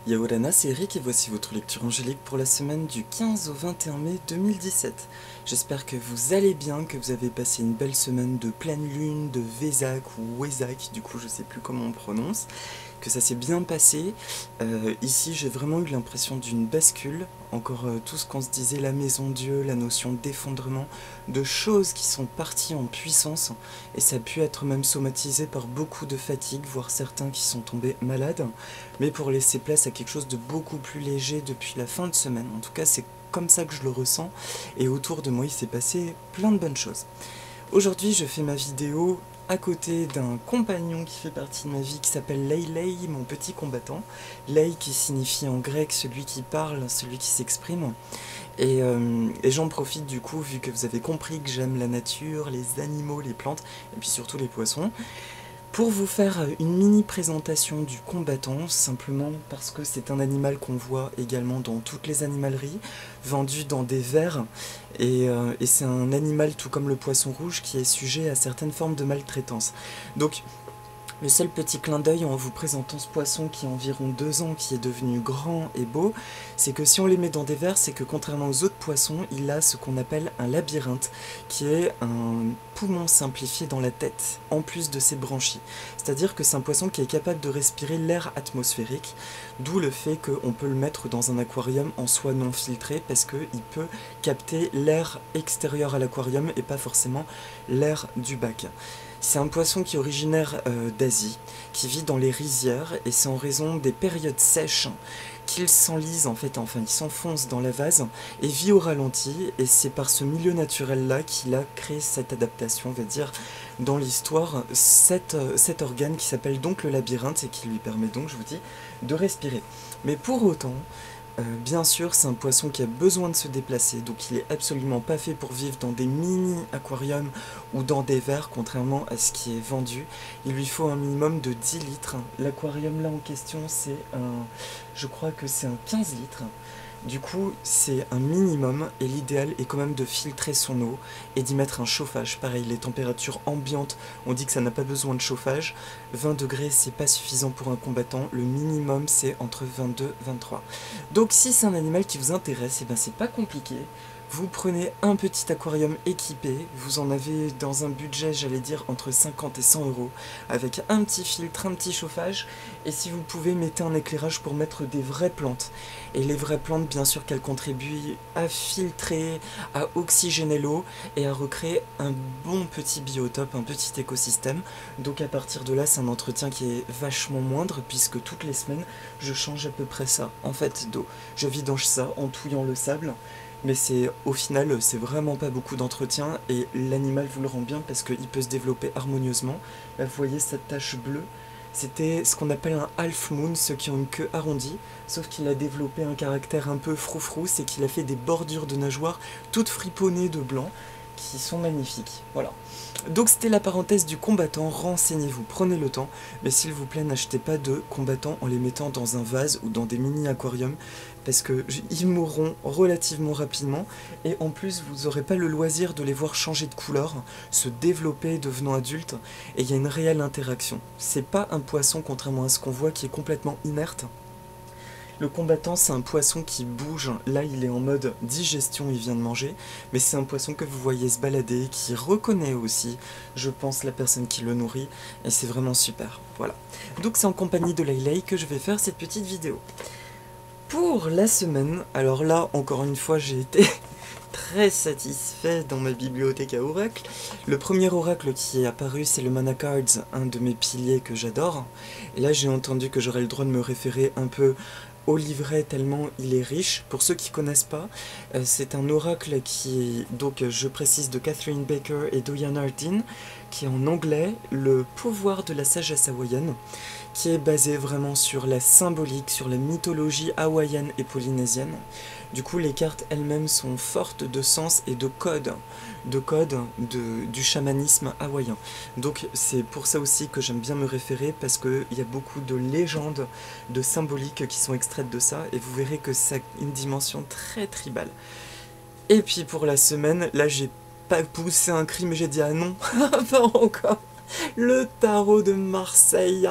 Yaorana, c'est Eric et voici votre lecture angélique pour la semaine du 15 au 21 mai 2017. J'espère que vous allez bien, que vous avez passé une belle semaine de pleine lune, de Vésac ou Wesak, du coup je sais plus comment on prononce, que ça s'est bien passé. Ici j'ai vraiment eu l'impression d'une bascule, encore tout ce qu'on se disait, la maison Dieu, la notion d'effondrement, de choses qui sont parties en puissance, et ça a pu être même somatisé par beaucoup de fatigue, voire certains qui sont tombés malades, mais pour laisser place à quelque chose de beaucoup plus léger depuis la fin de semaine. En tout cas, c'est comme ça que je le ressens, et autour de moi, il s'est passé plein de bonnes choses. Aujourd'hui, je fais ma vidéo à côté d'un compagnon qui fait partie de ma vie, qui s'appelle Leilei, mon petit combattant. Lei qui signifie en grec celui qui parle, celui qui s'exprime. Et j'en profite du coup, vu que vous avez compris que j'aime la nature, les animaux, les plantes, et puis surtout les poissons, pour vous faire une mini présentation du combattant, simplement parce que c'est un animal qu'on voit également dans toutes les animaleries, vendu dans des verres, et c'est un animal tout comme le poisson rouge qui est sujet à certaines formes de maltraitance. Donc le seul petit clin d'œil en vous présentant ce poisson qui a environ 2 ans, qui est devenu grand et beau, c'est que si on les met dans des verres, c'est que contrairement aux autres poissons, il a ce qu'on appelle un labyrinthe, qui est un poumon simplifié dans la tête, en plus de ses branchies. C'est-à-dire que c'est un poisson qui est capable de respirer l'air atmosphérique, d'où le fait qu'on peut le mettre dans un aquarium en soi non filtré, parce qu'il peut capter l'air extérieur à l'aquarium et pas forcément l'air du bac. C'est un poisson qui est originaire d'Asie, qui vit dans les rizières, et c'est en raison des périodes sèches qu'il s'enlise en fait, enfin il s'enfonce dans la vase et vit au ralenti, et c'est par ce milieu naturel-là qu'il a créé cette adaptation, on va dire, dans l'histoire, cet organe qui s'appelle donc le labyrinthe et qui lui permet donc, je vous dis, de respirer. Mais pour autant, bien sûr, c'est un poisson qui a besoin de se déplacer, donc il est absolument pas fait pour vivre dans des mini-aquariums ou dans des verres, contrairement à ce qui est vendu. Il lui faut un minimum de 10 litres. L'aquarium là en question, c'est un... je crois que c'est un 15 litres. Du coup, c'est un minimum, et l'idéal est quand même de filtrer son eau et d'y mettre un chauffage. Pareil, les températures ambiantes, on dit que ça n'a pas besoin de chauffage. 20 degrés, c'est pas suffisant pour un combattant. Le minimum, c'est entre 22 et 23. Donc si c'est un animal qui vous intéresse, et ben c'est pas compliqué. Vous prenez un petit aquarium équipé, vous en avez dans un budget, j'allais dire, entre 50 et 100 euros, avec un petit filtre, un petit chauffage, et si vous pouvez, mettez un éclairage pour mettre des vraies plantes. Et les vraies plantes, bien sûr qu'elles contribuent à filtrer, à oxygéner l'eau, et à recréer un bon petit biotope, un petit écosystème. Donc à partir de là, c'est un entretien qui est vachement moindre, puisque toutes les semaines, je change à peu près ça, en fait, d'eau. Je vidange ça en touillant le sable, mais c'est au final, c'est vraiment pas beaucoup d'entretien, et l'animal vous le rend bien parce qu'il peut se développer harmonieusement. Là, vous voyez cette tache bleue, c'était ce qu'on appelle un half moon, ceux qui ont une queue arrondie, sauf qu'il a développé un caractère un peu froufrou, c'est qu'il a fait des bordures de nageoires toutes friponnées de blanc, qui sont magnifiques. Voilà. Donc c'était la parenthèse du combattant, renseignez-vous, prenez le temps, mais s'il vous plaît, n'achetez pas de combattants en les mettant dans un vase ou dans des mini-aquariums, parce qu'ils mourront relativement rapidement, et en plus vous n'aurez pas le loisir de les voir changer de couleur, se développer devenant adultes, et il y a une réelle interaction. C'est pas un poisson, contrairement à ce qu'on voit, qui est complètement inerte. Le combattant, c'est un poisson qui bouge. Là, il est en mode digestion, il vient de manger. Mais c'est un poisson que vous voyez se balader, qui reconnaît aussi, je pense, la personne qui le nourrit. Et c'est vraiment super. Voilà. Donc c'est en compagnie de Leilei que je vais faire cette petite vidéo. Pour la semaine, alors là, encore une fois, j'ai été très satisfait dans ma bibliothèque à oracles. Le premier oracle qui est apparu, c'est le Mana Cards, un de mes piliers que j'adore. Et là, j'ai entendu que j'aurais le droit de me référer un peu au livret tellement il est riche. Pour ceux qui connaissent pas, c'est un oracle qui est, donc je précise, de Catherine Baker et Doyan Hardin, qui est en anglais, le pouvoir de la sagesse hawaïenne, qui est basé vraiment sur la symbolique, sur la mythologie hawaïenne et polynésienne. Du coup, les cartes elles-mêmes sont fortes de sens et de code du chamanisme hawaïen. Donc c'est pour ça aussi que j'aime bien me référer, parce qu'il y a beaucoup de légendes, de symboliques qui sont extraites de ça, et vous verrez que ça a une dimension très tribale. Et puis pour la semaine, là j'ai pas poussé un cri, mais j'ai dit ah non, pas encore. Le tarot de Marseille.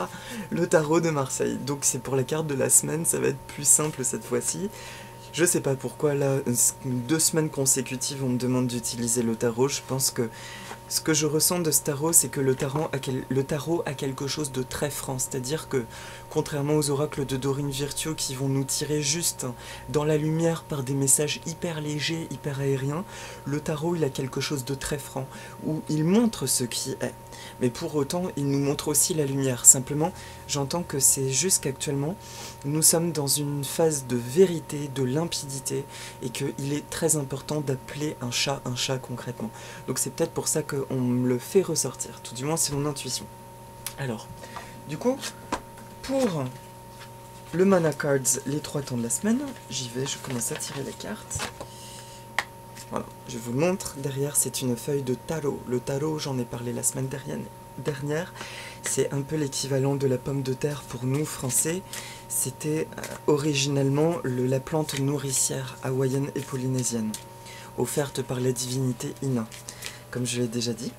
Le tarot de Marseille. Donc c'est pour la carte de la semaine, ça va être plus simple cette fois-ci. Je sais pas pourquoi là, 2 semaines consécutives on me demande d'utiliser le tarot. Je pense que ce que je ressens de ce tarot, c'est que le tarot a quelque chose de très franc. C'est-à-dire que, contrairement aux oracles de Dorine Virtue qui vont nous tirer juste dans la lumière par des messages hyper légers, hyper aériens, le tarot, il a quelque chose de très franc, où il montre ce qui est. Mais pour autant, il nous montre aussi la lumière. Simplement, j'entends que c'est juste qu'actuellement, nous sommes dans une phase de vérité, de limpidité, et qu'il est très important d'appeler un chat concrètement. Donc c'est peut-être pour ça qu'on me le fait ressortir, tout du moins c'est mon intuition. Alors, du coup, pour le Mana Cards, les 3 temps de la semaine, j'y vais, je commence à tirer les cartes. Voilà, je vous le montre, derrière c'est une feuille de tarot. Le tarot, j'en ai parlé la semaine dernière, c'est un peu l'équivalent de la pomme de terre pour nous français. C'était originellement la plante nourricière hawaïenne et polynésienne, offerte par la divinité Ina, comme je l'ai déjà dit.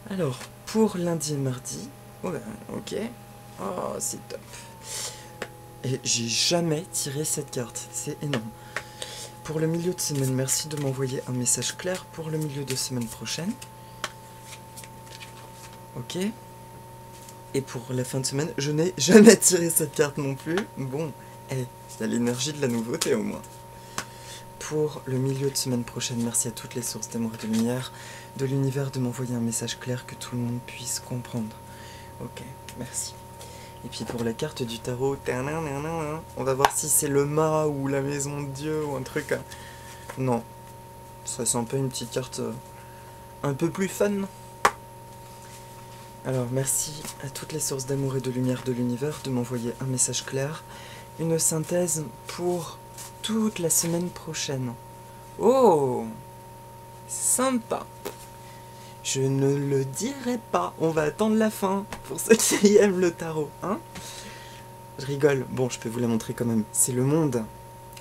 Alors, pour lundi et mardi, oh ben, ok, oh c'est top. Et j'ai jamais tiré cette carte, c'est énorme. Pour le milieu de semaine, merci de m'envoyer un message clair pour le milieu de semaine prochaine. Ok. Et pour la fin de semaine, je n'ai jamais tiré cette carte non plus. Bon, il y a l'énergie de la nouveauté au moins. Pour le milieu de semaine prochaine, merci à toutes les sources d'amour et de lumière de l'univers de m'envoyer un message clair que tout le monde puisse comprendre. Ok, merci. Et puis pour la carte du tarot, on va voir si c'est le mât ou la maison de Dieu ou un truc. Non, ça sent un peu une petite carte un peu plus fun. Alors merci à toutes les sources d'amour et de lumière de l'univers de m'envoyer un message clair, une synthèse pour toute la semaine prochaine. Oh, sympa. Je ne le dirai pas, on va attendre la fin, pour ceux qui aiment le tarot, hein. Je rigole, bon je peux vous la montrer quand même, c'est le monde.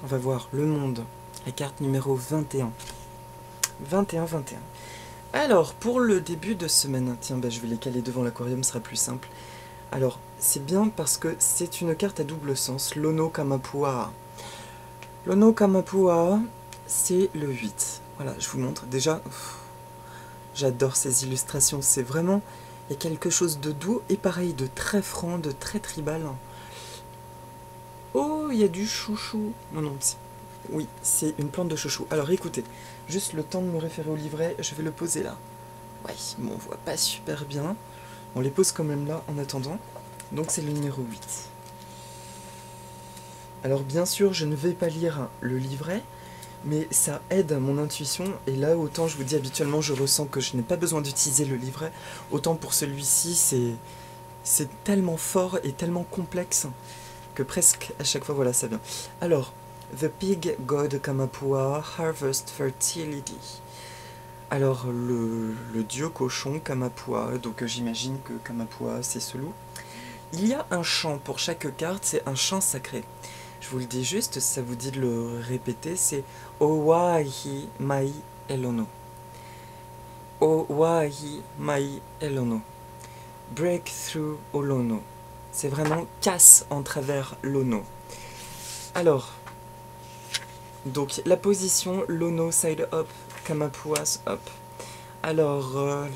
On va voir, le monde, la carte numéro 21. 21. Alors, pour le début de semaine, tiens, bah, je vais les caler devant l'aquarium, ce sera plus simple. Alors, c'est bien parce que c'est une carte à double sens, Lono Kamapua. Lono Kamapua, c'est le 8. Voilà, je vous montre. Déjà, j'adore ces illustrations, c'est vraiment... Il y a quelque chose de doux et pareil, de très franc, de très tribal. Oh, il y a du chouchou. Non, oui, c'est une plante de chouchou. Alors écoutez, juste le temps de me référer au livret, je vais le poser là. Ouais, bon, on voit pas super bien. On les pose quand même là en attendant. Donc c'est le numéro 8. Alors bien sûr, je ne vais pas lire le livret, mais ça aide à mon intuition. Et là, autant je vous dis habituellement, je ressens que je n'ai pas besoin d'utiliser le livret. Autant pour celui-ci, c'est tellement fort et tellement complexe que presque à chaque fois, voilà, ça vient. Alors, The Pig God Kamapua Harvest Fertility. Alors, le dieu cochon Kamapua, donc j'imagine que Kamapua c'est ce loup. Il y a un chant pour chaque carte, c'est un chant sacré. Je vous le dis juste, ça vous dit de le répéter, c'est Owahi Mai Elono. Owahi Mai Elono. Breakthrough Olono. C'est vraiment casse en travers l'Ono. Alors, donc la position, l'Ono side up, Kamapua's up. Alors,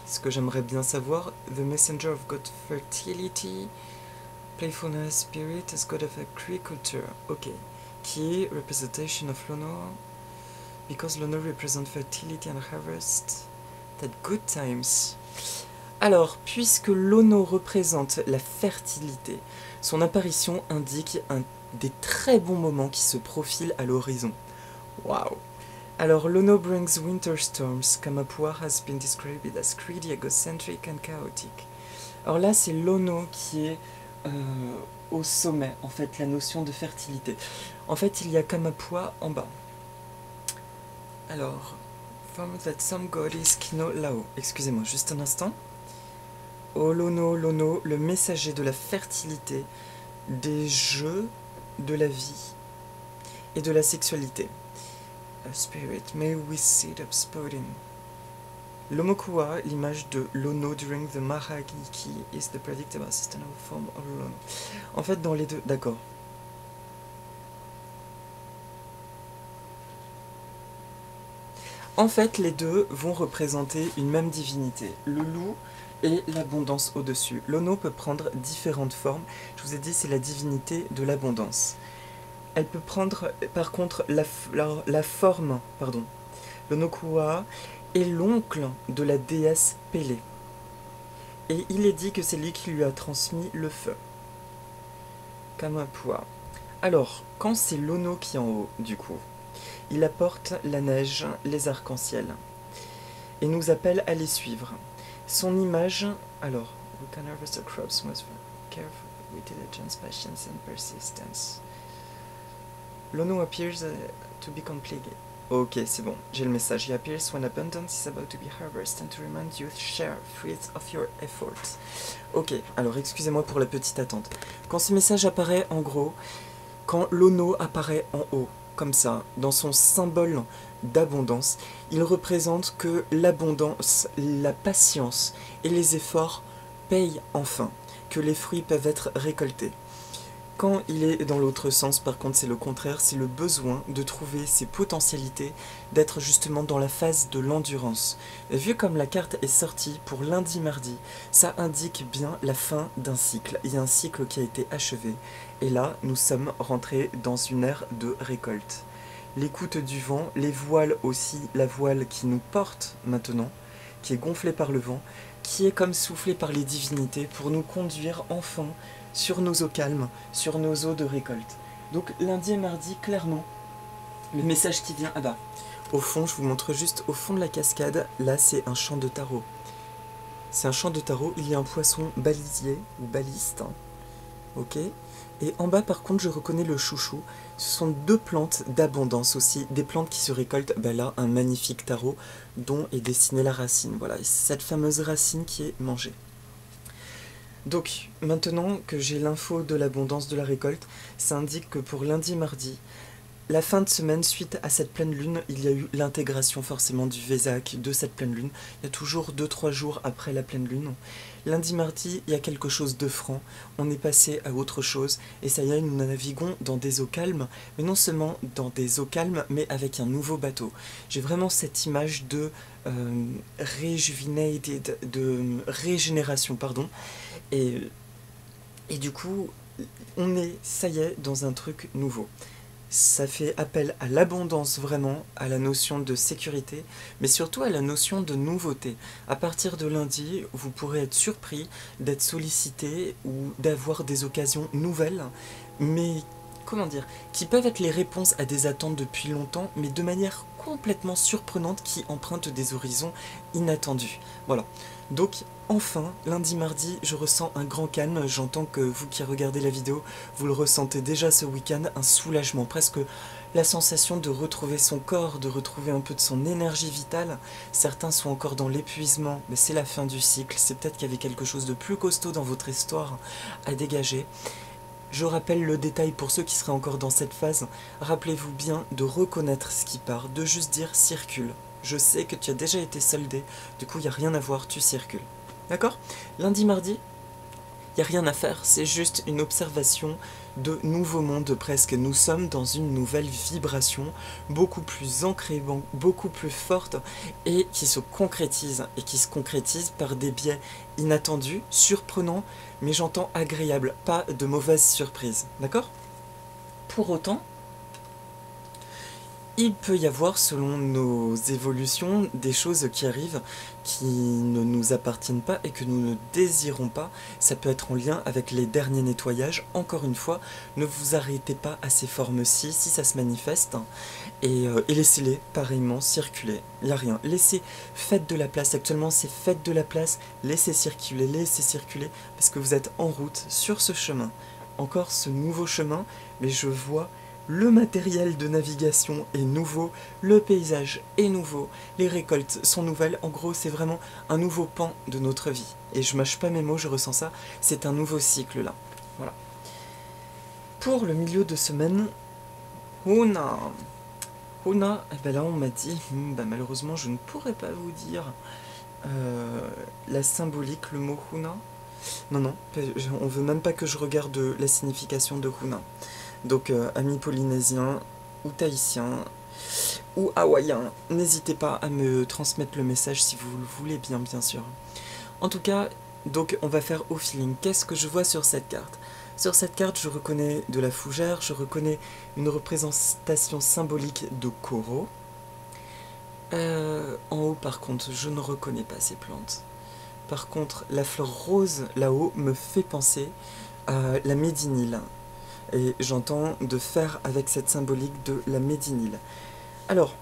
ce que j'aimerais bien savoir, The Messenger of God Fertility, Playfulness Spirit as God of Agriculture. Ok. Qui est Representation of Lono, because Lono represents fertility and harvest, that good times. Alors, puisque l'Ono représente la fertilité, son apparition indique des très bons moments qui se profilent à l'horizon. Waouh! Alors, l'Ono brings winter storms. Kamapua has been described as greedy, egocentric and chaotic. Alors là, c'est l'Ono qui est au sommet, en fait, la notion de fertilité. En fait, il y a Kamapua en bas. Alors, from that some god is Kino Lao. Excusez-moi, juste un instant. Oh Lono, Lono, le messager de la fertilité, des jeux, de la vie et de la sexualité. A spirit, may we seed up spouting. L'Omokua, l'image de Lono during the Mahagiki, is the predictable sustainable form of Lono. En fait, dans les deux... D'accord. En fait, les deux vont représenter une même divinité. Le loup et l'abondance au-dessus. Lono peut prendre différentes formes. Je vous ai dit, c'est la divinité de l'abondance. Elle peut prendre, par contre, la forme... Pardon. L'Onokua est l'oncle de la déesse Pélé. Et il est dit que c'est lui qui lui a transmis le feu. Kamapua. Alors, quand c'est Lono qui est en haut, du coup, il apporte la neige, les arcs-en-ciel, et nous appelle à les suivre. Son image, alors, we can harvest the crops with careful, with diligence, patience and persistence. Lono appears to be completed. Ok, c'est bon, j'ai le message. He appears when abundance is about to be harvested and to remind you to share fruits of your efforts. Ok, alors excusez-moi pour la petite attente. Quand ce message apparaît en gros, quand Lono apparaît en haut, comme ça, dans son symbole d'abondance, il représente que l'abondance, la patience et les efforts payent enfin, que les fruits peuvent être récoltés. Quand il est dans l'autre sens, par contre, c'est le contraire, c'est le besoin de trouver ses potentialités, d'être justement dans la phase de l'endurance. Vu comme la carte est sortie pour lundi-mardi, ça indique bien la fin d'un cycle. Il y a un cycle qui a été achevé. Et là, nous sommes rentrés dans une ère de récolte. L'écoute du vent, les voiles aussi, la voile qui nous porte maintenant, qui est gonflée par le vent, qui est comme soufflée par les divinités pour nous conduire enfin sur nos eaux calmes, sur nos eaux de récolte. Donc lundi et mardi, clairement, le message qui vient, ah bah, au fond, je vous montre juste, au fond de la cascade, là c'est un champ de tarot. C'est un champ de tarot, il y a un poisson balisier, ou baliste, hein, ok. Et en bas par contre, je reconnais le chouchou, ce sont deux plantes d'abondance aussi, des plantes qui se récoltent, bah là, un magnifique tarot dont est dessinée la racine, voilà, cette fameuse racine qui est mangée. Donc, maintenant que j'ai l'info de l'abondance de la récolte, ça indique que pour lundi-mardi, la fin de semaine, suite à cette pleine lune, il y a eu l'intégration forcément du Vésac de cette pleine lune. Il y a toujours 2-3 jours après la pleine lune. Lundi-mardi, il y a quelque chose de franc. On est passé à autre chose. Et ça y est, nous naviguons dans des eaux calmes. Mais non seulement dans des eaux calmes, mais avec un nouveau bateau. J'ai vraiment cette image de rejuvenated, de régénération, pardon. Et du coup, on est, ça y est, dans un truc nouveau. Ça fait appel à l'abondance vraiment, à la notion de sécurité, mais surtout à la notion de nouveauté. À partir de lundi, vous pourrez être surpris d'être sollicité ou d'avoir des occasions nouvelles, mais comment dire, qui peuvent être les réponses à des attentes depuis longtemps, mais de manière complètement surprenante qui emprunte des horizons inattendus. Voilà. Donc, enfin, lundi-mardi, je ressens un grand calme. J'entends que vous qui regardez la vidéo, vous le ressentez déjà ce week-end, un soulagement, presque la sensation de retrouver son corps, de retrouver un peu de son énergie vitale. Certains sont encore dans l'épuisement, mais c'est la fin du cycle. C'est peut-être qu'il y avait quelque chose de plus costaud dans votre histoire à dégager. Je rappelle le détail pour ceux qui seraient encore dans cette phase. Rappelez-vous bien de reconnaître ce qui part, de juste dire circule. Je sais que tu as déjà été soldé, du coup il n'y a rien à voir, tu circules. D'accord? Lundi, mardi, il n'y a rien à faire, c'est juste une observation de nouveau monde presque. Nous sommes dans une nouvelle vibration, beaucoup plus ancrée, beaucoup plus forte, et qui se concrétise par des biais inattendus, surprenants, mais j'entends agréables, pas de mauvaises surprises. D'accord? Pour autant, il peut y avoir, selon nos évolutions, des choses qui arrivent qui ne nous appartiennent pas et que nous ne désirons pas. Ça peut être en lien avec les derniers nettoyages. Encore une fois, ne vous arrêtez pas à ces formes-ci, si ça se manifeste, et laissez-les pareillement circuler. Il n'y a rien. Faites de la place. Actuellement, c'est faites de la place, laissez circuler, parce que vous êtes en route sur ce chemin. Encore ce nouveau chemin, mais je vois... Le matériel de navigation est nouveau, le paysage est nouveau, les récoltes sont nouvelles. En gros, c'est vraiment un nouveau pan de notre vie. Et je mâche pas mes mots, je ressens ça. C'est un nouveau cycle là. Voilà. Pour le milieu de semaine, Huna, eh ben là on m'a dit, malheureusement je ne pourrais pas vous dire la symbolique, le mot Huna. Non, non, on veut même pas que je regarde la signification de Huna. Donc, amis polynésiens ou tahitiens ou hawaïens, n'hésitez pas à me transmettre le message si vous le voulez bien, bien sûr. En tout cas, donc on va faire au feeling. Qu'est-ce que je vois sur cette carte? Sur cette carte, je reconnais de la fougère, je reconnais une représentation symbolique de Koro. En haut, par contre, je ne reconnais pas ces plantes. Par contre, la fleur rose là-haut me fait penser à la médinyle. Et j'entends de faire avec cette symbolique de la médinyle. Alors,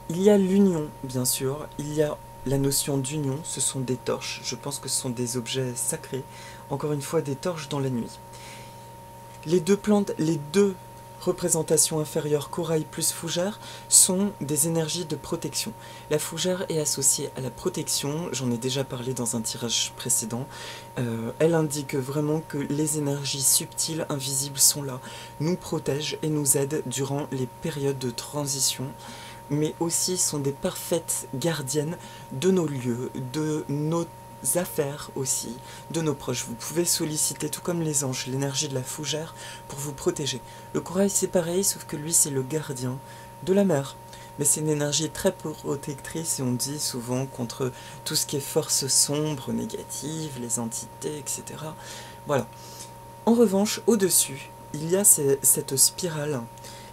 il y a l'union, bien sûr, il y a la notion d'union, ce sont des torches, je pense que ce sont des objets sacrés, encore une fois des torches dans la nuit. Les deux plantes, les deux représentations inférieures, corail plus fougère, sont des énergies de protection. La fougère est associée à la protection, j'en ai déjà parlé dans un tirage précédent. Elle indique vraiment que les énergies subtiles, invisibles sont là, nous protègent et nous aident durant les périodes de transition, mais aussi sont des parfaites gardiennes de nos lieux, de nos affaires aussi, de nos proches. Vous pouvez solliciter, tout comme les anges, l'énergie de la fougère pour vous protéger. Le corail c'est pareil, sauf que lui c'est le gardien de la mer. Mais c'est une énergie très protectrice et on dit souvent contre tout ce qui est force sombre, négative, les entités, etc. Voilà. En revanche, au-dessus, il y a cette spirale.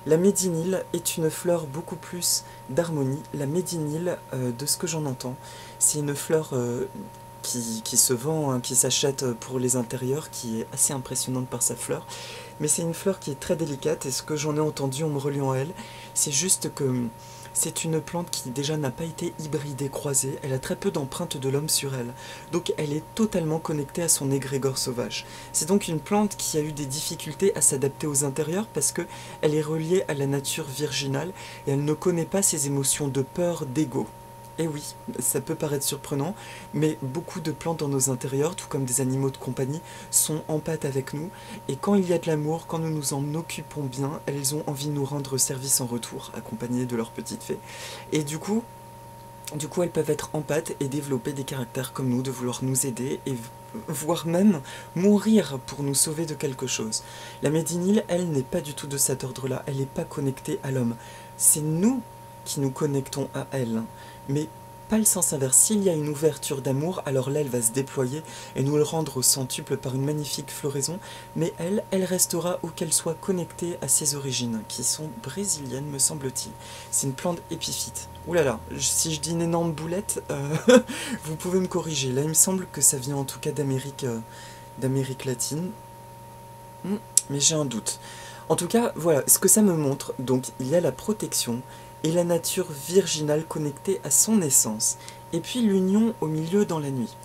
La médinyle est une fleur beaucoup plus d'harmonie. La médinyle, de ce que j'en entends, c'est une fleur qui se vend, hein, qui s'achète pour les intérieurs, qui est assez impressionnante par sa fleur. Mais c'est une fleur qui est très délicate et ce que j'en ai entendu en me reliant à elle, c'est juste que c'est une plante qui déjà n'a pas été hybridée, croisée, elle a très peu d'empreintes de l'homme sur elle, donc elle est totalement connectée à son égrégore sauvage. C'est donc une plante qui a eu des difficultés à s'adapter aux intérieurs parce que elle est reliée à la nature virginale et elle ne connaît pas ses émotions de peur, d'ego. Et oui, ça peut paraître surprenant, mais beaucoup de plantes dans nos intérieurs, tout comme des animaux de compagnie, sont en pâte avec nous, et quand il y a de l'amour, quand nous nous en occupons bien, elles ont envie de nous rendre service en retour, accompagnées de leur petite fée. Et du coup, elles peuvent être en pâte et développer des caractères comme nous, de vouloir nous aider, et voire même mourir pour nous sauver de quelque chose. La médinyle, elle, n'est pas du tout de cet ordre-là, elle n'est pas connectée à l'homme. C'est nous qui nous connectons à elle. Mais pas le sens inverse. S'il y a une ouverture d'amour, alors là, elle va se déployer et nous le rendre au centuple par une magnifique floraison. Mais elle restera où qu'elle soit connectée à ses origines, qui sont brésiliennes, me semble-t-il. C'est une plante épiphyte. Ouh là là, si je dis une énorme boulette, vous pouvez me corriger. Là, il me semble que ça vient en tout cas d'Amérique latine. Mais j'ai un doute. En tout cas, voilà, ce que ça me montre, donc il y a la protection, et la nature virginale connectée à son essence, et puis l'union au milieu dans la nuit.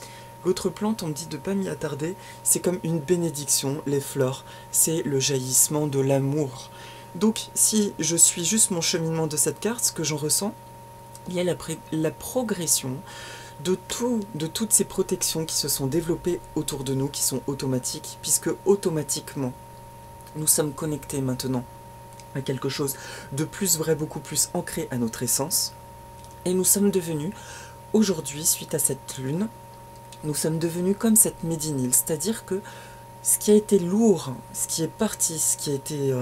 L'autre plante, on me dit de ne pas m'y attarder, c'est comme une bénédiction, les fleurs, c'est le jaillissement de l'amour. Donc si je suis juste mon cheminement de cette carte, ce que j'en ressens, il y a la progression de toutes ces protections qui se sont développées autour de nous, qui sont automatiques, puisque automatiquement, nous sommes connectés maintenant à quelque chose de plus vrai, beaucoup plus ancré à notre essence. Et nous sommes devenus, aujourd'hui, suite à cette lune, nous sommes devenus comme cette médinyle, c'est-à-dire que ce qui a été lourd, ce qui est parti, ce qui a été...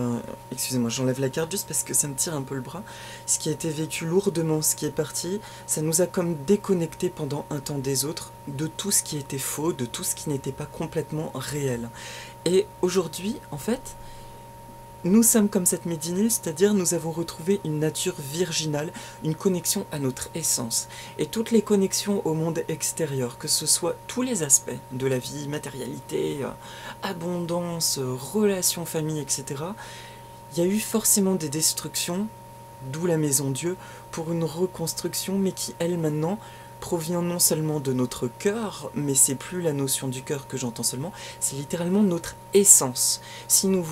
excusez-moi, j'enlève la carte juste parce que ça me tire un peu le bras. Ce qui a été vécu lourdement, ce qui est parti, ça nous a comme déconnectés pendant un temps des autres, de tout ce qui était faux, de tout ce qui n'était pas complètement réel. Et aujourd'hui, en fait, nous sommes comme cette médinyle, c'est-à-dire nous avons retrouvé une nature virginale, une connexion à notre essence. Et toutes les connexions au monde extérieur, que ce soit tous les aspects de la vie, matérialité, abondance, relations, famille, etc., il y a eu forcément des destructions, d'où la maison Dieu, pour une reconstruction, mais qui, elle, maintenant, provient non seulement de notre cœur, mais c'est plus la notion du cœur que j'entends seulement, c'est littéralement notre essence. Si nous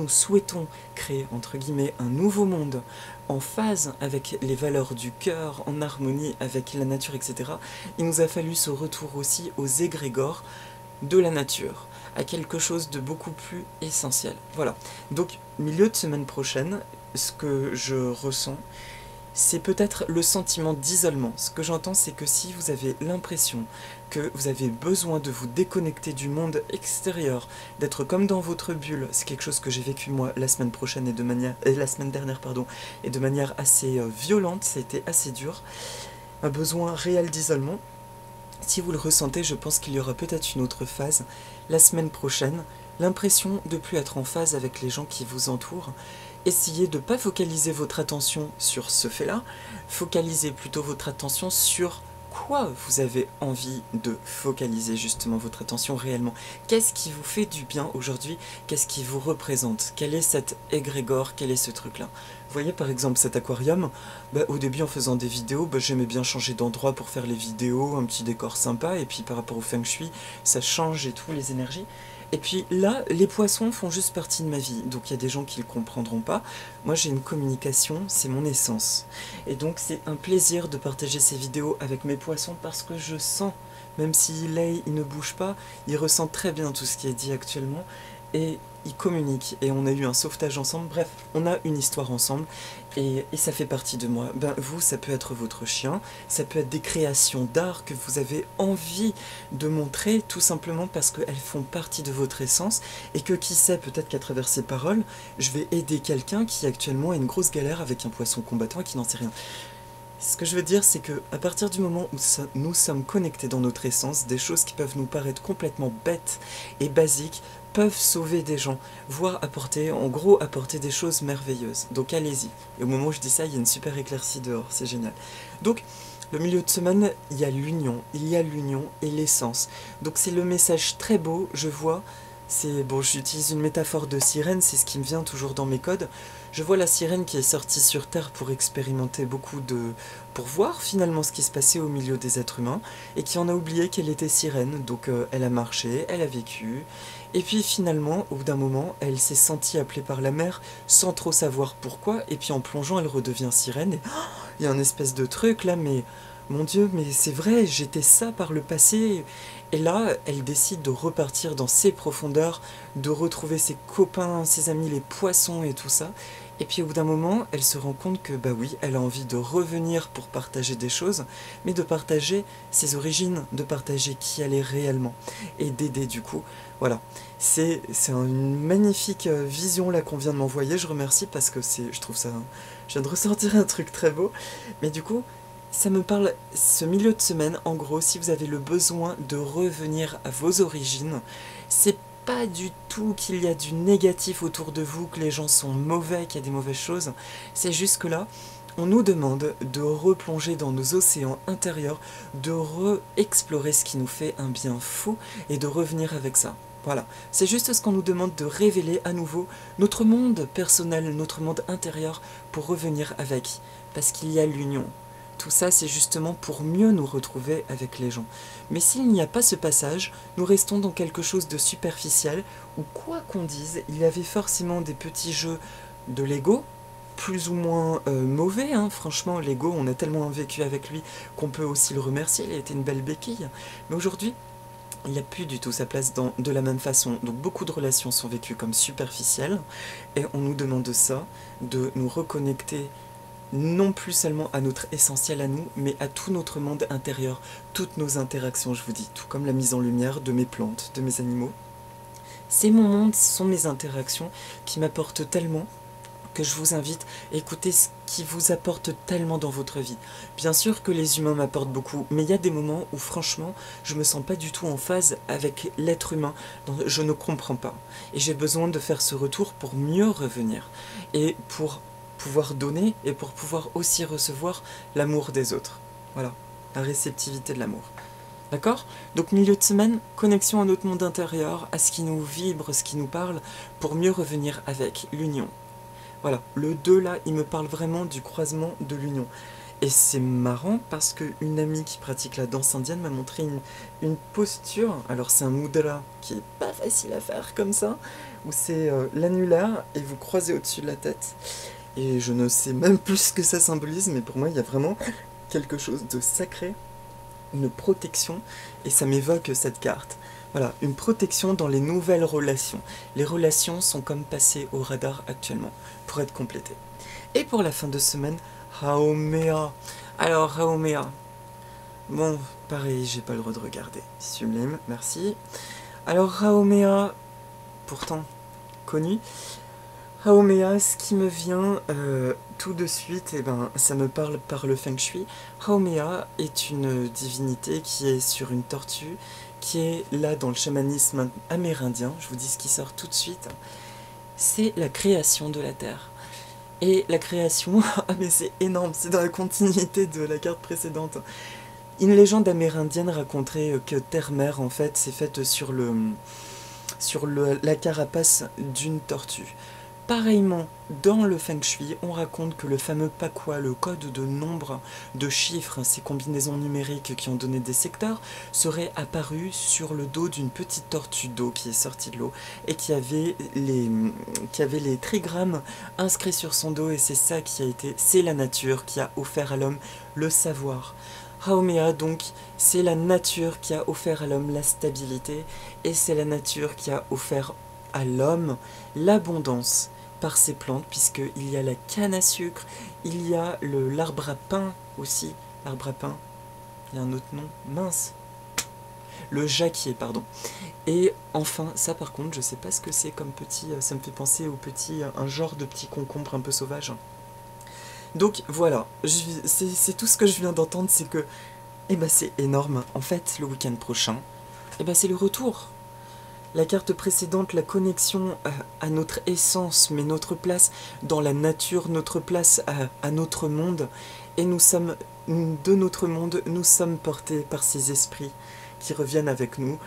souhaitons créer, entre guillemets, un nouveau monde en phase avec les valeurs du cœur, en harmonie avec la nature, etc., il nous a fallu ce retour aussi aux égrégores de la nature, à quelque chose de beaucoup plus essentiel. Voilà. Donc, milieu de semaine prochaine, ce que je ressens, c'est peut-être le sentiment d'isolement. Ce que j'entends, c'est que si vous avez l'impression que vous avez besoin de vous déconnecter du monde extérieur, d'être comme dans votre bulle, c'est quelque chose que j'ai vécu moi la semaine prochaine la semaine dernière, pardon, et de manière assez violente, ça a été assez dur, un besoin réel d'isolement. Si vous le ressentez, je pense qu'il y aura peut-être une autre phase la semaine prochaine, l'impression de ne plus être en phase avec les gens qui vous entourent. Essayez de ne pas focaliser votre attention sur ce fait-là, focalisez plutôt votre attention sur quoi vous avez envie de focaliser justement votre attention réellement. Qu'est-ce qui vous fait du bien aujourd'hui? Qu'est-ce qui vous représente? Quel est cet égrégore? Quel est ce truc-là? Vous voyez par exemple cet aquarium, au début en faisant des vidéos, j'aimais bien changer d'endroit pour faire les vidéos, un petit décor sympa, et puis par rapport au feng shui, ça change et tout, les énergies. Et puis là, les poissons font juste partie de ma vie, donc il y a des gens qui ne le comprendront pas. Moi j'ai une communication, c'est mon essence. Et donc c'est un plaisir de partager ces vidéos avec mes poissons parce que je sens, même s'il est, il ne bouge pas, il ressent très bien tout ce qui est dit actuellement, et il communique, et on a eu un sauvetage ensemble, bref, on a une histoire ensemble, et ça fait partie de moi. Vous, ça peut être votre chien, ça peut être des créations d'art que vous avez envie de montrer, tout simplement parce qu'elles font partie de votre essence, et que qui sait, peut-être qu'à travers ces paroles, je vais aider quelqu'un qui actuellement a une grosse galère avec un poisson combattant et qui n'en sait rien. Ce que je veux dire, c'est que à partir du moment où nous sommes connectés dans notre essence, des choses qui peuvent nous paraître complètement bêtes et basiques peuvent sauver des gens, voire apporter, en gros, apporter des choses merveilleuses. Donc allez-y. Et au moment où je dis ça, il y a une super éclaircie dehors, c'est génial. Donc, le milieu de semaine, il y a l'union et l'essence. Donc c'est le message très beau, je vois. J'utilise une métaphore de sirène, c'est ce qui me vient toujours dans mes codes. Je vois la sirène qui est sortie sur Terre pour expérimenter pour voir finalement ce qui se passait au milieu des êtres humains, et qui en a oublié qu'elle était sirène, donc elle a marché, elle a vécu, et puis finalement, au bout d'un moment, elle s'est sentie appelée par la mer, sans trop savoir pourquoi, et puis en plongeant, elle redevient sirène, et il y a un espèce de truc là, mais mon Dieu, mais c'est vrai, j'étais ça par le passé. Et là, elle décide de repartir dans ses profondeurs, de retrouver ses copains, ses amis, les poissons et tout ça. Et puis au bout d'un moment, elle se rend compte que oui, elle a envie de revenir pour partager des choses, mais de partager ses origines, de partager qui elle est réellement, et d'aider du coup. Voilà, c'est une magnifique vision là qu'on vient de m'envoyer, je remercie parce que je trouve ça, je viens de ressortir un truc très beau, mais du coup, ça me parle, ce milieu de semaine, en gros, si vous avez le besoin de revenir à vos origines, c'est pas du tout qu'il y a du négatif autour de vous, que les gens sont mauvais, qu'il y a des mauvaises choses. C'est juste que là, on nous demande de replonger dans nos océans intérieurs, de re-explorer ce qui nous fait un bien fou et de revenir avec ça. Voilà, c'est juste ce qu'on nous demande de révéler à nouveau notre monde personnel, notre monde intérieur pour revenir avec, parce qu'il y a l'union. Tout ça, c'est justement pour mieux nous retrouver avec les gens. Mais s'il n'y a pas ce passage, nous restons dans quelque chose de superficiel, où quoi qu'on dise, il y avait forcément des petits jeux de Lego, plus ou moins mauvais, hein. Franchement, Lego, on a tellement vécu avec lui qu'on peut aussi le remercier, il a été une belle béquille. Mais aujourd'hui, il n'y a plus du tout sa place de la même façon. Donc beaucoup de relations sont vécues comme superficielles, et on nous demande de ça, de nous reconnecter non plus seulement à notre essentiel à nous, mais à tout notre monde intérieur, toutes nos interactions, je vous dis, tout comme la mise en lumière de mes plantes, de mes animaux. C'est mon monde, ce sont mes interactions qui m'apportent tellement que je vous invite à écouter ce qui vous apporte tellement dans votre vie. Bien sûr que les humains m'apportent beaucoup, mais il y a des moments où franchement, je me sens pas du tout en phase avec l'être humain, je ne comprends pas. Et j'ai besoin de faire ce retour pour mieux revenir, et pour pouvoir donner, et pour pouvoir aussi recevoir l'amour des autres. Voilà, la réceptivité de l'amour. D'accord? Donc milieu de semaine, connexion à notre monde intérieur, à ce qui nous vibre, ce qui nous parle, pour mieux revenir avec l'union. Voilà, le 2 là, il me parle vraiment du croisement de l'union. Et c'est marrant parce qu'une amie qui pratique la danse indienne m'a montré une posture, alors c'est un mudra qui est pas facile à faire comme ça, où c'est l'annulaire et vous croisez au-dessus de la tête. Et je ne sais même plus ce que ça symbolise, mais pour moi il y a vraiment quelque chose de sacré, une protection, et ça m'évoque cette carte. Voilà, une protection dans les nouvelles relations. Les relations sont comme passées au radar actuellement, pour être complétées. Et pour la fin de semaine, Haumea. Alors, Haumea. Bon, pareil, j'ai pas le droit de regarder. Sublime, merci. Alors, Haumea, pourtant connu. Haumea, ce qui me vient tout de suite, eh ben, ça me parle par le feng shui. Haumea est une divinité qui est sur une tortue, qui est là dans le chamanisme amérindien. Je vous dis ce qui sort tout de suite. C'est la création de la Terre. Et la création, ah mais c'est énorme, c'est dans la continuité de la carte précédente. Une légende amérindienne raconterait que Terre-Mère, en fait, s'est faite sur la carapace d'une tortue. Pareillement, dans le Feng Shui, on raconte que le fameux Pakwa, le code de nombre, de chiffres, ces combinaisons numériques qui ont donné des secteurs, serait apparu sur le dos d'une petite tortue d'eau qui est sortie de l'eau et qui avait les trigrammes inscrits sur son dos, et c'est la nature qui a offert à l'homme le savoir. Haumea, donc, c'est la nature qui a offert à l'homme la stabilité, et c'est la nature qui a offert à l'homme l'abondance par ses plantes, puisqu'il y a la canne à sucre, il y a l'arbre à pain aussi, l'arbre à pain, il y a un autre nom, mince, le jacquier, pardon. Et enfin, ça par contre, je sais pas ce que c'est comme petit, ça me fait penser au petit, un genre de petit concombre un peu sauvage. Donc voilà, c'est tout ce que je viens d'entendre, c'est que, eh ben c'est énorme. En fait, le week-end prochain, eh ben c'est le retour. La carte précédente, la connexion à notre essence, mais notre place dans la nature, notre place à notre monde. Et nous sommes, de notre monde, nous sommes portés par ces esprits qui reviennent avec nous,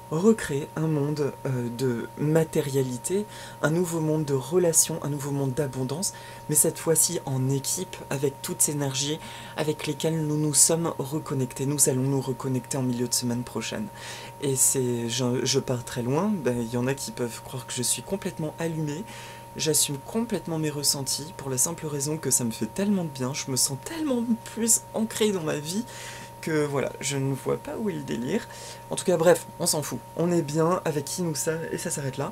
recréer un monde de matérialité, un nouveau monde de relations, un nouveau monde d'abondance, mais cette fois-ci en équipe, avec toutes ces énergies avec lesquelles nous nous sommes reconnectés. Nous allons nous reconnecter en milieu de semaine prochaine. Et je pars très loin, il y en a qui peuvent croire que je suis complètement allumé. J'assume complètement mes ressentis, pour la simple raison que ça me fait tellement de bien, je me sens tellement plus ancré dans ma vie, que voilà, je ne vois pas où est le délire. En tout cas, bref, on s'en fout. On est bien avec qui nous sommes et ça s'arrête là.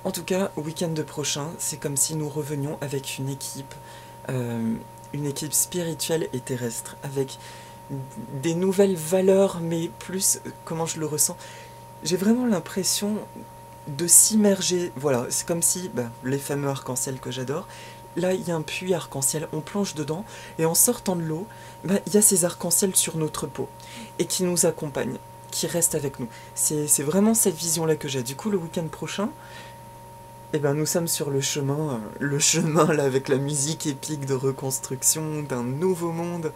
En tout cas, au week-end de prochain, c'est comme si nous revenions avec une équipe spirituelle et terrestre, avec des nouvelles valeurs, mais plus, comment je le ressens, j'ai vraiment l'impression de s'immerger. Voilà, c'est comme si, les fameux arcs-en-ciel que j'adore, là, il y a un puits arc-en-ciel, on plonge dedans, et en sortant de l'eau, il y a ces arcs-en-ciel sur notre peau, et qui nous accompagnent, qui restent avec nous. C'est vraiment cette vision-là que j'ai. Du coup, le week-end prochain, nous sommes sur le chemin là, avec la musique épique de reconstruction d'un nouveau monde,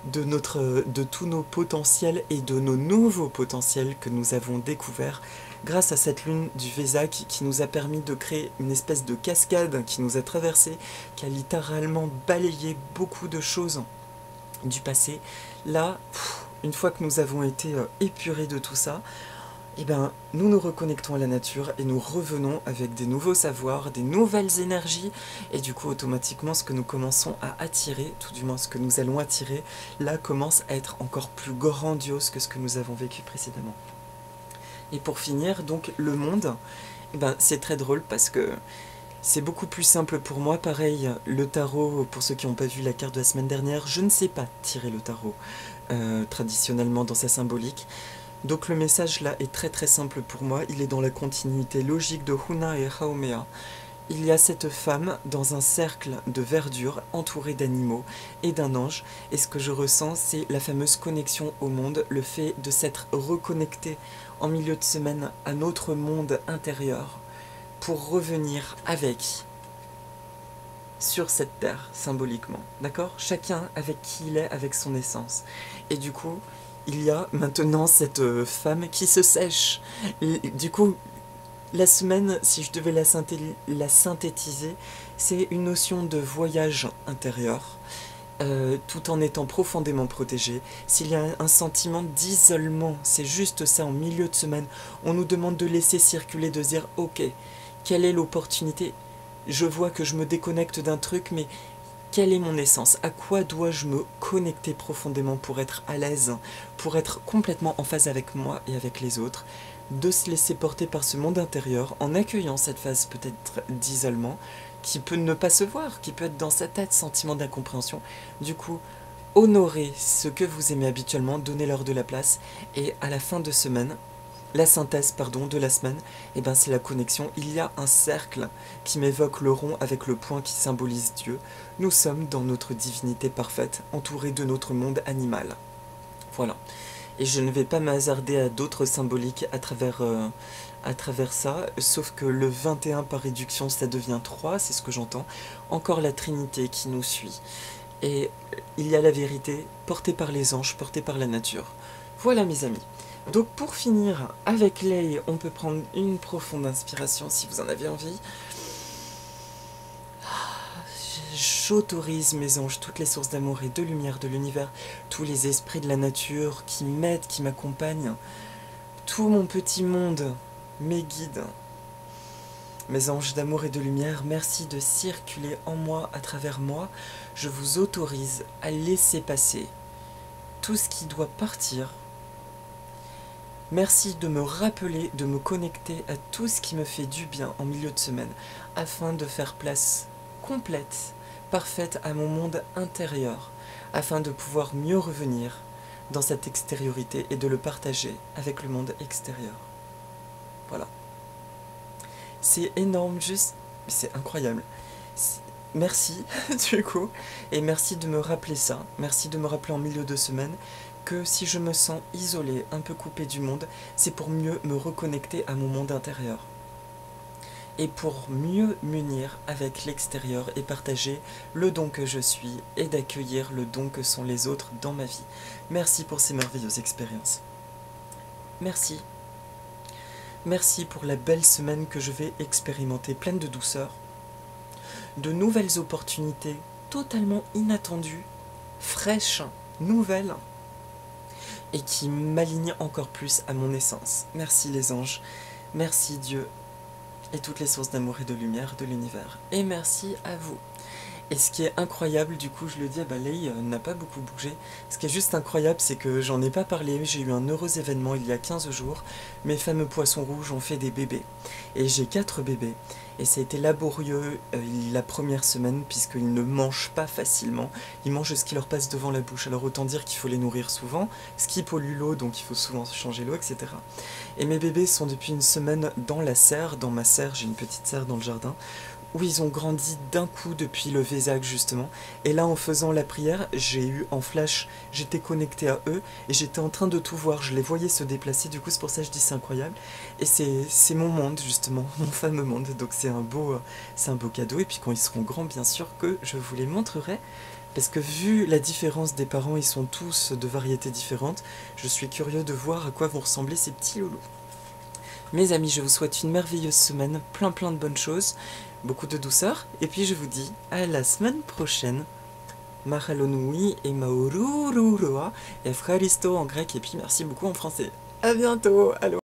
de tous nos potentiels et de nos nouveaux potentiels que nous avons découverts grâce à cette lune du Vésac qui nous a permis de créer une espèce de cascade qui nous a traversé, qui a littéralement balayé beaucoup de choses du passé. Là, une fois que nous avons été épurés de tout ça, nous nous reconnectons à la nature et nous revenons avec des nouveaux savoirs, des nouvelles énergies, et du coup automatiquement ce que nous commençons à attirer, tout du moins ce que nous allons attirer, là commence à être encore plus grandiose que ce que nous avons vécu précédemment. Et pour finir, donc le monde, c'est très drôle parce que c'est beaucoup plus simple pour moi. Pareil, le tarot, pour ceux qui n'ont pas vu la carte de la semaine dernière, je ne sais pas tirer le tarot traditionnellement dans sa symbolique. Donc le message là est très très simple pour moi, il est dans la continuité logique de Huna et Haumea. Il y a cette femme dans un cercle de verdure entourée d'animaux et d'un ange, et ce que je ressens c'est la fameuse connexion au monde, le fait de s'être reconnecté en milieu de semaine à notre monde intérieur pour revenir avec sur cette terre symboliquement, d'accord? Chacun avec qui il est, avec son essence. Et du coup, il y a maintenant cette femme qui se sèche. Et du coup, la semaine, si je devais la synthétiser, c'est une notion de voyage intérieur, tout en étant profondément protégé. S'il y a un sentiment d'isolement, c'est juste ça, en milieu de semaine, on nous demande de laisser circuler, de dire « Ok, quelle est l'opportunité? Je vois que je me déconnecte d'un truc, mais... » Quelle est mon essence? À quoi dois-je me connecter profondément pour être à l'aise, pour être complètement en phase avec moi et avec les autres? De se laisser porter par ce monde intérieur en accueillant cette phase peut-être d'isolement, qui peut ne pas se voir, qui peut être dans sa tête, sentiment d'incompréhension. Du coup, honorez ce que vous aimez habituellement, donnez-leur de la place, et à la fin de semaine, la synthèse, pardon, de la semaine, eh ben c'est la connexion. Il y a un cercle qui m'évoque le rond avec le point qui symbolise Dieu. Nous sommes dans notre divinité parfaite, entourés de notre monde animal. Voilà. Et je ne vais pas m'hasarder à d'autres symboliques à travers ça, sauf que le 21 par réduction, ça devient 3, c'est ce que j'entends. Encore la Trinité qui nous suit. Et il y a la vérité, portée par les anges, portée par la nature. Voilà mes amis. Donc pour finir, avec Lei, on peut prendre une profonde inspiration si vous en avez envie. J'autorise mes anges, toutes les sources d'amour et de lumière de l'univers, tous les esprits de la nature qui m'aident, qui m'accompagnent, tout mon petit monde, mes guides, mes anges d'amour et de lumière, merci de circuler en moi, à travers moi. Je vous autorise à laisser passer tout ce qui doit partir. Merci de me rappeler, de me connecter à tout ce qui me fait du bien en milieu de semaine, afin de faire place complète, parfaite à mon monde intérieur, afin de pouvoir mieux revenir dans cette extériorité et de le partager avec le monde extérieur. Voilà. C'est énorme, juste, c'est incroyable. Merci, du coup, et merci de me rappeler ça, merci de me rappeler en milieu de semaine que si je me sens isolé, un peu coupé du monde, c'est pour mieux me reconnecter à mon monde intérieur. Et pour mieux m'unir avec l'extérieur et partager le don que je suis et d'accueillir le don que sont les autres dans ma vie. Merci pour ces merveilleuses expériences. Merci. Merci pour la belle semaine que je vais expérimenter, pleine de douceur, de nouvelles opportunités totalement inattendues, fraîches, nouvelles, et qui m'alignent encore plus à mon essence. Merci les anges, merci Dieu, et toutes les sources d'amour et de lumière de l'univers. Et merci à vous. Et ce qui est incroyable, du coup je le dis, Lei n'a pas beaucoup bougé. Ce qui est juste incroyable, c'est que j'en ai pas parlé, j'ai eu un heureux événement il y a 15 jours. Mes fameux poissons rouges ont fait des bébés. Et j'ai 4 bébés. Et ça a été laborieux la première semaine, puisqu'ils ne mangent pas facilement. Ils mangent ce qui leur passe devant la bouche. Alors autant dire qu'il faut les nourrir souvent, ce qui pollue l'eau, donc il faut souvent changer l'eau, etc. Et mes bébés sont depuis une semaine dans la serre, dans ma serre, j'ai une petite serre dans le jardin, où ils ont grandi d'un coup depuis le Vésac justement. Et là en faisant la prière, j'ai eu en flash, j'étais connecté à eux et j'étais en train de tout voir, je les voyais se déplacer, du coup c'est pour ça que je dis c'est incroyable. Et c'est mon monde justement, mon fameux monde, donc c'est un beau cadeau. Et puis quand ils seront grands, bien sûr que je vous les montrerai. Parce que vu la différence des parents, ils sont tous de variétés différentes, je suis curieux de voir à quoi vont ressembler ces petits loulous. Mes amis, je vous souhaite une merveilleuse semaine, plein de bonnes choses, beaucoup de douceur, et puis je vous dis à la semaine prochaine. Mahalonui et Maurururua, Efcharisto en grec, et puis merci beaucoup en français. À bientôt, allô.